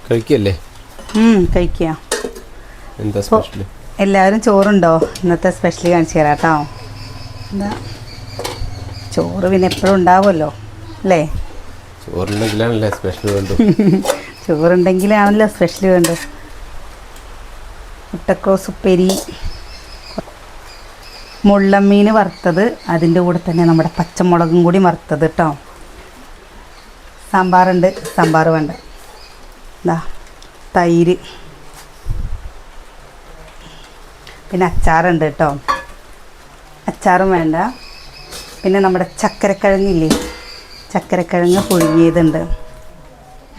കഴിക്കല്ലേ? കഴിക്കുക. എന്താ സ്പെഷ്യൽ? എല്ലാവരും ചോറുണ്ടോ? ഇന്നത്തെ സ്പെഷ്യൽ കാണിച്ചു തരാം കേട്ടോ. എന്താ ചോറ് പിന്നെ എപ്പോഴും ഉണ്ടാവുമല്ലോ അല്ലേ? ചോറുണ്ടെങ്കിലാണല്ലേ സ്പെഷ്യൽ വേണ്ടു. ചോറുണ്ടെങ്കിലാണല്ലോ സ്പെഷ്യൽ വേണ്ടു. മുട്ടക്കോസ് ഉപ്പേരി, മുള്ളമ്മീൻ വറുത്തത്, അതിൻ്റെ കൂടെ തന്നെ നമ്മുടെ പച്ചമുളകും കൂടി വറുത്തത് കേട്ടോ. സാമ്പാറുണ്ട്, സാമ്പാർ വേണ്ട. എന്താ തൈര്, പിന്നെ അച്ചാറുണ്ട് കേട്ടോ. അച്ചാറും വേണ്ട. പിന്നെ നമ്മുടെ ചക്കരക്കിഴങ്ങില്ലേ, ചക്കരക്കിഴങ്ങ് പുഴുങ്ങിയതുണ്ട്.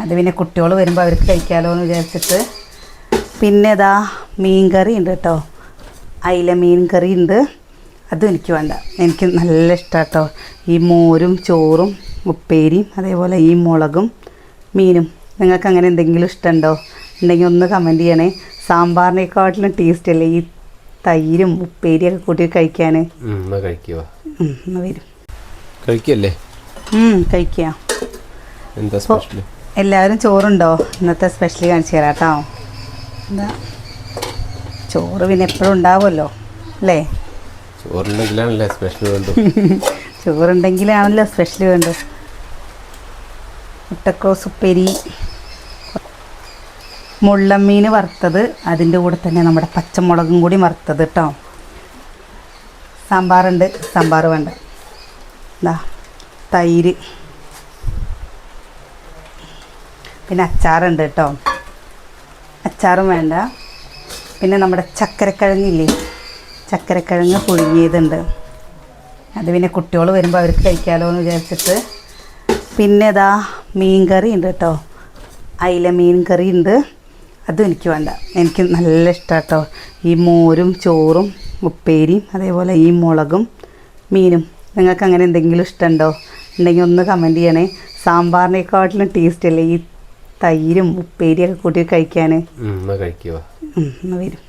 അത് പിന്നെ കുട്ടികൾ വരുമ്പോൾ അവർക്ക് കഴിക്കാമല്ലോ എന്ന് വിചാരിച്ചിട്ട്. പിന്നെ ഇതാ മീൻ കറി ഉണ്ട് കേട്ടോ, അയില മീൻ കറി ഉണ്ട്. അതും എനിക്ക് വേണ്ട, എനിക്ക് നല്ല ഇഷ്ടമാണ് കേട്ടോ. ഈ മോരും ചോറും ഉപ്പേരിയും അതേപോലെ ഈ മുളകും മീനും. നിങ്ങൾക്ക് അങ്ങനെ എന്തെങ്കിലും ഇഷ്ടമുണ്ടോ? ഉണ്ടെങ്കിൽ ഒന്ന് കമൻറ്റ് ചെയ്യണേ. സാമ്പാറിനേക്കാട്ടിലും ടേസ്റ്റ് അല്ലേ ഈ തൈരും ഉപ്പേരിയൊക്കെ കൂട്ടി കഴിക്കാൻ. എന്നാ വരും കഴിക്കല്ലേ? കഴിക്കുക. എന്താ സ്പെഷ്യൽ? എല്ലാവരും ചോറുണ്ടോ? ഇന്നത്തെ സ്പെഷ്യൽ കാണിച്ചു തരാം കേട്ടോ. എന്താ ചോറ് പിന്നെ എപ്പോഴും ഉണ്ടാവുമല്ലോ അല്ലേ? ചോറുണ്ടെങ്കിലാണല്ലേ സ്പെഷ്യൽ വേണ്ടു. ചോറുണ്ടെങ്കിലാണല്ലോ സ്പെഷ്യൽ വേണ്ടു. മുട്ടക്കോസ് ഉപ്പേരി, മുള്ളമ്മീൻ വറുത്തത്, അതിൻ്റെ കൂടെ തന്നെ നമ്മുടെ പച്ചമുളകും കൂടി വറുത്തത് കേട്ടോ. സാമ്പാറുണ്ട്, സാമ്പാർ വേണ്ട. എന്താ തൈര്, പിന്നെ അച്ചാറുണ്ട് കേട്ടോ. അച്ചാറും വേണ്ട. പിന്നെ നമ്മുടെ ചക്കരക്കിഴങ്ങില്ലേ, ചക്കരക്കിഴങ്ങ് പുഴുങ്ങിയതുണ്ട്. അത് പിന്നെ കുട്ടികൾ വരുമ്പോൾ അവർക്ക് കഴിക്കാമല്ലോ എന്ന് വിചാരിച്ചിട്ട്. പിന്നെ ഇതാ മീൻ കറി ഉണ്ട് കേട്ടോ, അയില മീൻ കറി ഉണ്ട്. അതും എനിക്ക് വേണ്ട, എനിക്ക് നല്ല ഇഷ്ടമാണ് കേട്ടോ. ഈ മോരും ചോറും ഉപ്പേരിയും അതേപോലെ ഈ മുളകും മീനും. നിങ്ങൾക്ക് അങ്ങനെ എന്തെങ്കിലും ഇഷ്ടമുണ്ടോ? ഉണ്ടെങ്കിൽ ഒന്ന് കമൻറ്റ് ചെയ്യണേ. സാമ്പാറിനേക്കാട്ടിലും ടേസ്റ്റ് അല്ലേ ഈ തൈരും ഉപ്പേരിയൊക്കെ കൂട്ടി കഴിക്കാൻ. എന്നാ കഴിക്കുക. എന്നാ വരും.